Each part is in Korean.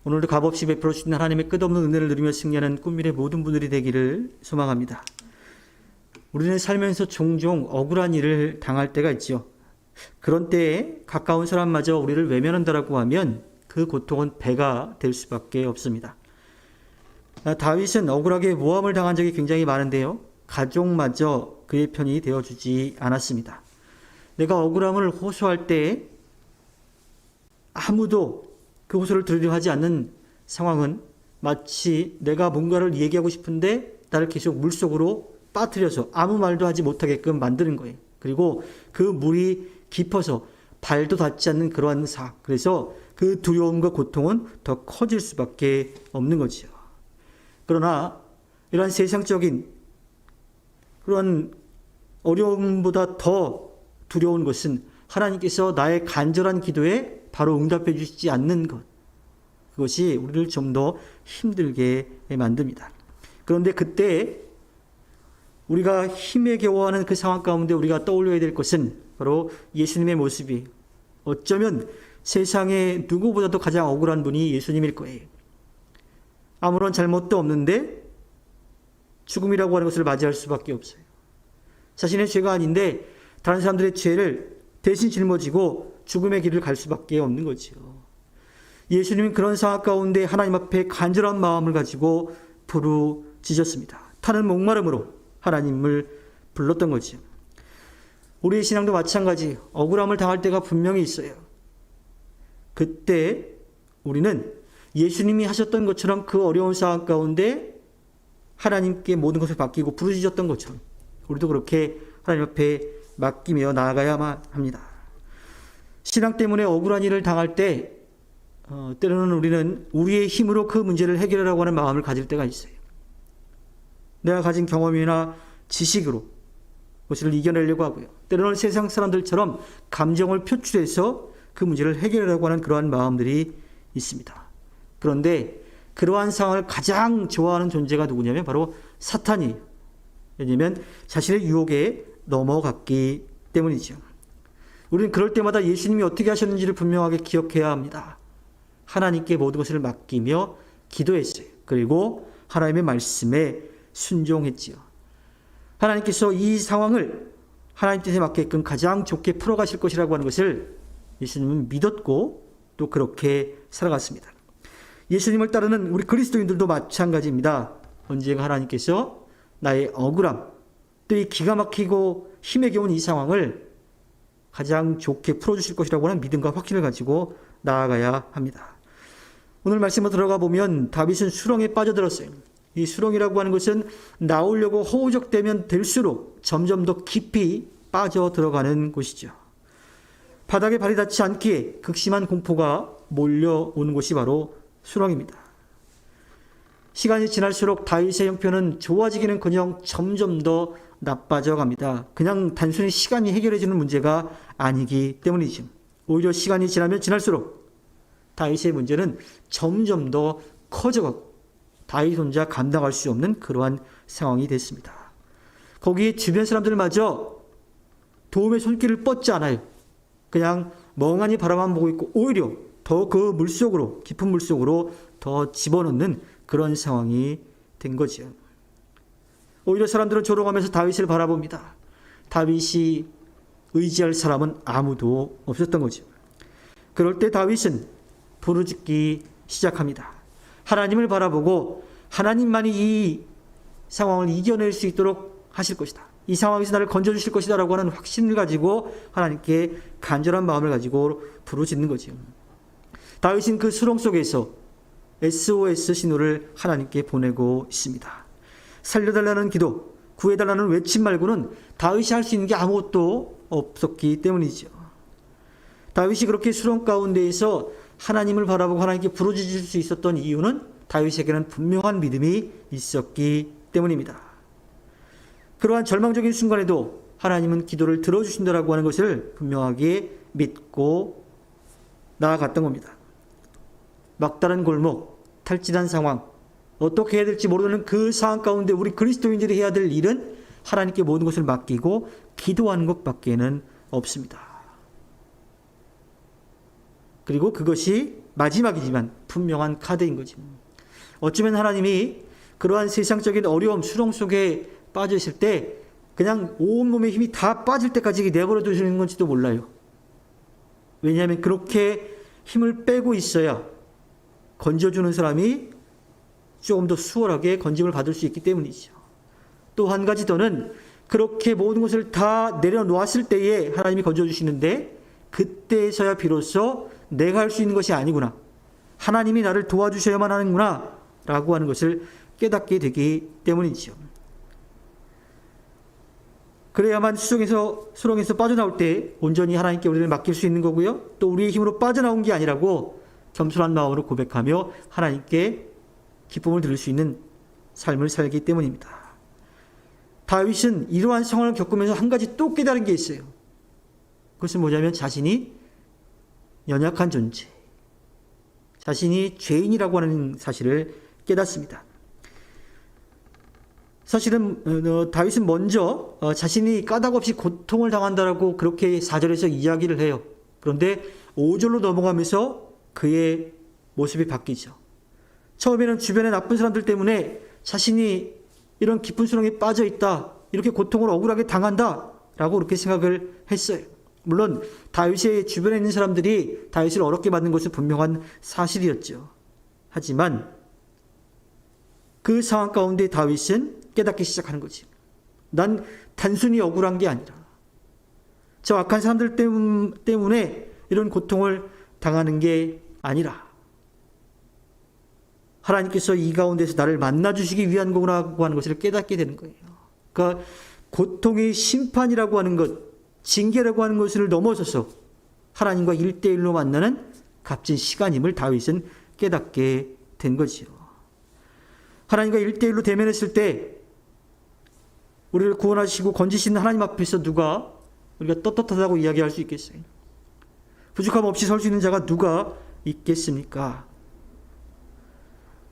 오늘도 값없이 베풀어 주신 하나님의 끝없는 은혜를 누리며 승리하는 꿈미래 모든 분들이 되기를 소망합니다. 우리는 살면서 종종 억울한 일을 당할 때가 있지요. 그런 때에 가까운 사람마저 우리를 외면한다라고 하면 그 고통은 배가 될 수밖에 없습니다. 다윗은 억울하게 모함을 당한 적이 굉장히 많은데요. 가족마저 그의 편이 되어주지 않았습니다. 내가 억울함을 호소할 때에 아무도 그 호소를 들으려 하지 않는 상황은 마치 내가 뭔가를 얘기하고 싶은데 나를 계속 물속으로 빠뜨려서 아무 말도 하지 못하게끔 만드는 거예요. 그리고 그 물이 깊어서 발도 닿지 않는 그러한 그래서 그 두려움과 고통은 더 커질 수밖에 없는 거지요. 그러나 이러한 세상적인 그런 어려움보다 더 두려운 것은 하나님께서 나의 간절한 기도에 바로 응답해 주시지 않는 것. 그것이 우리를 좀 더 힘들게 만듭니다. 그런데 그때 우리가 힘에 겨워하는 그 상황 가운데 우리가 떠올려야 될 것은 바로 예수님의 모습이 어쩌면 세상에 누구보다도 가장 억울한 분이 예수님일 거예요. 아무런 잘못도 없는데 죽음이라고 하는 것을 맞이할 수밖에 없어요. 자신의 죄가 아닌데 다른 사람들의 죄를 대신 짊어지고 죽음의 길을 갈 수밖에 없는 거지요. 예수님은 그런 상황 가운데 하나님 앞에 간절한 마음을 가지고 부르짖었습니다. 타는 목마름으로 하나님을 불렀던 거지요. 우리의 신앙도 마찬가지 억울함을 당할 때가 분명히 있어요. 그때 우리는 예수님이 하셨던 것처럼 그 어려운 상황 가운데 하나님께 모든 것을 맡기고 부르짖었던 것처럼 우리도 그렇게 하나님 앞에 맡기며 나아가야만 합니다. 신앙 때문에 억울한 일을 당할 때 때로는 우리는 우리의 힘으로 그 문제를 해결하려고 하는 마음을 가질 때가 있어요. 내가 가진 경험이나 지식으로 그것을 이겨내려고 하고요. 때로는 세상 사람들처럼 감정을 표출해서 그 문제를 해결하려고 하는 그러한 마음들이 있습니다. 그런데 그러한 상황을 가장 좋아하는 존재가 누구냐면 바로 사탄이에요. 왜냐하면 자신의 유혹에 넘어갔기 때문이죠. 우리는 그럴 때마다 예수님이 어떻게 하셨는지를 분명하게 기억해야 합니다. 하나님께 모든 것을 맡기며 기도했어요. 그리고 하나님의 말씀에 순종했지요. 하나님께서 이 상황을 하나님 뜻에 맞게끔 가장 좋게 풀어가실 것이라고 하는 것을 예수님은 믿었고 또 그렇게 살아갔습니다. 예수님을 따르는 우리 그리스도인들도 마찬가지입니다. 언젠가 하나님께서 나의 억울함, 또 이 기가 막히고 힘에 겨운 이 상황을 가장 좋게 풀어주실 것이라고 하는 믿음과 확신을 가지고 나아가야 합니다. 오늘 말씀으로 들어가 보면 다윗은 수렁에 빠져들었어요. 이 수렁이라고 하는 것은 나오려고 허우적대면 될수록 점점 더 깊이 빠져 들어가는 곳이죠. 바닥에 발이 닿지 않기에 극심한 공포가 몰려오는 곳이 바로 수렁입니다. 시간이 지날수록 다윗의 형편은 좋아지기는커녕 점점 더 나빠져 갑니다. 그냥 단순히 시간이 해결해주는 문제가 아니기 때문이죠. 오히려 시간이 지나면 지날수록 다윗의 문제는 점점 더 커져가고 다윗 혼자 감당할 수 없는 그러한 상황이 됐습니다. 거기에 주변 사람들마저 도움의 손길을 뻗지 않아요. 그냥 멍하니 바라만 보고 있고 오히려 더 그 물속으로 깊은 물속으로 더 집어넣는 그런 상황이 된 거죠. 오히려 사람들은 조롱하면서 다윗을 바라봅니다. 다윗이 의지할 사람은 아무도 없었던 거죠. 그럴 때 다윗은 부르짖기 시작합니다. 하나님을 바라보고 하나님만이 이 상황을 이겨낼 수 있도록 하실 것이다. 이 상황에서 나를 건져주실 것이다 라고 하는 확신을 가지고 하나님께 간절한 마음을 가지고 부르짖는 거죠. 다윗은 그 수렁 속에서 SOS 신호를 하나님께 보내고 있습니다. 살려달라는 기도, 구해달라는 외침 말고는 다윗이 할 수 있는 게 아무것도 없었기 때문이죠. 다윗이 그렇게 수렁 가운데에서 하나님을 바라보고 하나님께 부르짖을 수 있었던 이유는 다윗에게는 분명한 믿음이 있었기 때문입니다. 그러한 절망적인 순간에도 하나님은 기도를 들어주신다라고 하는 것을 분명하게 믿고 나아갔던 겁니다. 막다른 골목, 탈진한 상황, 어떻게 해야 될지 모르는 그 상황 가운데 우리 그리스도인들이 해야 될 일은 하나님께 모든 것을 맡기고 기도하는 것밖에는 없습니다. 그리고 그것이 마지막이지만 분명한 카드인 거지. 어쩌면 하나님이 그러한 세상적인 어려움, 수렁 속에 빠져 있을 때 그냥 온몸의 힘이 다 빠질 때까지 내버려 두시는 건지도 몰라요. 왜냐하면 그렇게 힘을 빼고 있어야 건져주는 사람이 조금 더 수월하게 건짐을 받을 수 있기 때문이죠. 또 한 가지 더는 그렇게 모든 것을 다 내려놓았을 때에 하나님이 건져주시는데 그때서야 비로소 내가 할 수 있는 것이 아니구나. 하나님이 나를 도와주셔야만 하는구나 라고 하는 것을 깨닫게 되기 때문이죠. 그래야만 수렁에서 빠져나올 때 온전히 하나님께 우리를 맡길 수 있는 거고요. 또 우리의 힘으로 빠져나온 게 아니라고 겸손한 마음으로 고백하며 하나님께 기쁨을 드릴 수 있는 삶을 살기 때문입니다. 다윗은 이러한 상황을 겪으면서 한 가지 또 깨달은 게 있어요. 그것은 뭐냐면 자신이 연약한 존재, 자신이 죄인이라고 하는 사실을 깨닫습니다. 사실은 다윗은 먼저 자신이 까닭없이 고통을 당한다라고 그렇게 4절에서 이야기를 해요. 그런데 5절로 넘어가면서 그의 모습이 바뀌죠. 처음에는 주변의 나쁜 사람들 때문에 자신이 이런 깊은 수렁에 빠져 있다, 이렇게 고통을 억울하게 당한다 라고 그렇게 생각을 했어요. 물론 다윗의 주변에 있는 사람들이 다윗을 어렵게 만든 것은 분명한 사실이었죠. 하지만 그 상황 가운데 다윗은 깨닫기 시작하는 거지. 난 단순히 억울한 게 아니라 저 악한 사람들 때문에 이런 고통을 당하는 게 아니라 하나님께서 이 가운데서 나를 만나주시기 위한 거구나라고 하는 것을 깨닫게 되는 거예요. 그러니까 고통의 심판이라고 하는 것, 징계라고 하는 것을 넘어서서 하나님과 1대1로 만나는 값진 시간임을 다윗은 깨닫게 된 거지요. 하나님과 1대1로 대면했을 때 우리를 구원하시고 건지시는 하나님 앞에서 누가 우리가 떳떳하다고 이야기할 수 있겠어요? 부족함 없이 설 수 있는 자가 누가 있겠습니까?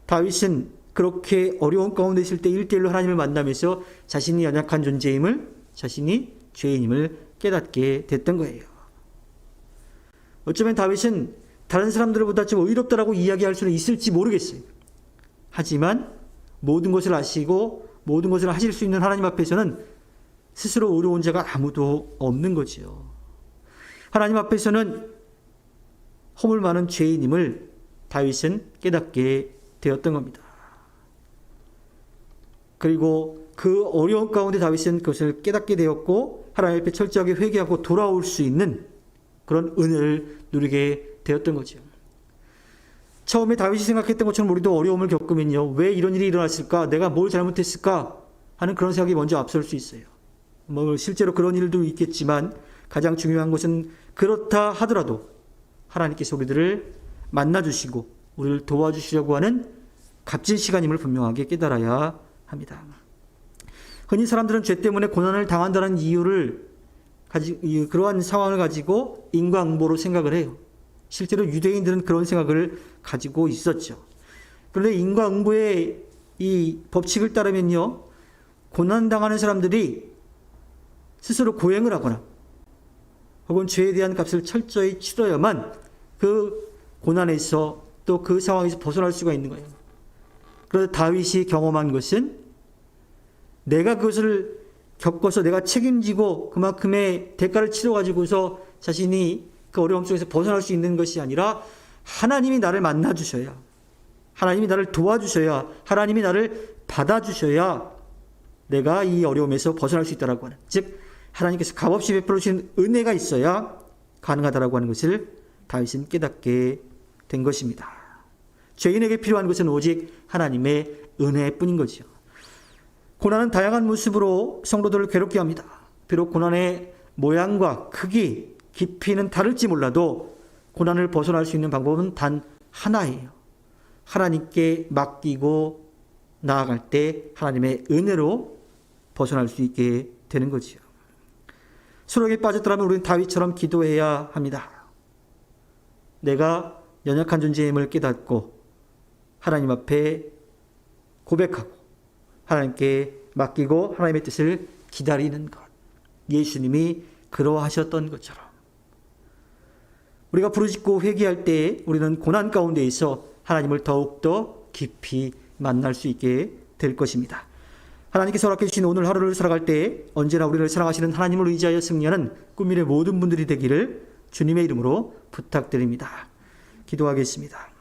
다윗은 그렇게 어려운 가운데 있을 때 1대1로 하나님을 만나면서 자신이 연약한 존재임을, 자신이 죄인임을 깨닫게 됐던 거예요. 어쩌면 다윗은 다른 사람들보다 좀 의롭다라고 이야기할 수는 있을지 모르겠어요. 하지만 모든 것을 아시고 모든 것을 하실 수 있는 하나님 앞에서는 스스로 의로운 자가 아무도 없는 거지요. 하나님 앞에서는 허물 많은 죄인임을 다윗은 깨닫게 되었던 겁니다. 그리고 그 어려운 가운데 다윗은 그것을 깨닫게 되었고 하나님 앞에 철저하게 회개하고 돌아올 수 있는 그런 은혜를 누리게 되었던 거죠. 처음에 다윗이 생각했던 것처럼 우리도 어려움을 겪으면요, 왜 이런 일이 일어났을까? 내가 뭘 잘못했을까? 하는 그런 생각이 먼저 앞설 수 있어요. 실제로 그런 일도 있겠지만 가장 중요한 것은 그렇다 하더라도 하나님께서 우리들을 만나주시고 우리를 도와주시려고 하는 값진 시간임을 분명하게 깨달아야 합니다. 흔히 사람들은 죄 때문에 고난을 당한다는 이유를 그러한 상황을 가지고 인과응보로 생각을 해요. 실제로 유대인들은 그런 생각을 가지고 있었죠. 그런데 인과응보의 이 법칙을 따르면요, 고난당하는 사람들이 스스로 고행을 하거나 혹은 죄에 대한 값을 철저히 치러야만 그 고난에서 또 그 상황에서 벗어날 수가 있는 거예요. 그래서 다윗이 경험한 것은 내가 그것을 겪어서 내가 책임지고 그만큼의 대가를 치러가지고서 자신이 그 어려움 속에서 벗어날 수 있는 것이 아니라 하나님이 나를 만나주셔야, 하나님이 나를 도와주셔야, 하나님이 나를 받아주셔야 내가 이 어려움에서 벗어날 수 있다라고 하는, 즉 하나님께서 값없이 베풀어 주신 은혜가 있어야 가능하다라고 하는 것을 다윗은 깨닫게 된 것입니다. 죄인에게 필요한 것은 오직 하나님의 은혜뿐인 거죠. 고난은 다양한 모습으로 성도들을 괴롭게 합니다. 비록 고난의 모양과 크기, 깊이는 다를지 몰라도 고난을 벗어날 수 있는 방법은 단 하나예요. 하나님께 맡기고 나아갈 때 하나님의 은혜로 벗어날 수 있게 되는 거지요. 수렁에 빠졌더라면 우리는 다윗처럼 기도해야 합니다. 내가 연약한 존재임을 깨닫고 하나님 앞에 고백하고 하나님께 맡기고 하나님의 뜻을 기다리는 것. 예수님이 그러하셨던 것처럼 우리가 부르짖고 회개할 때 우리는 고난 가운데 있어 하나님을 더욱더 깊이 만날 수 있게 될 것입니다. 하나님께서 허락해 주신 오늘 하루를 살아갈 때 언제나 우리를 사랑하시는 하나님을 의지하여 승리하는 꿈미래 모든 분들이 되기를 주님의 이름으로 부탁드립니다. 기도하겠습니다.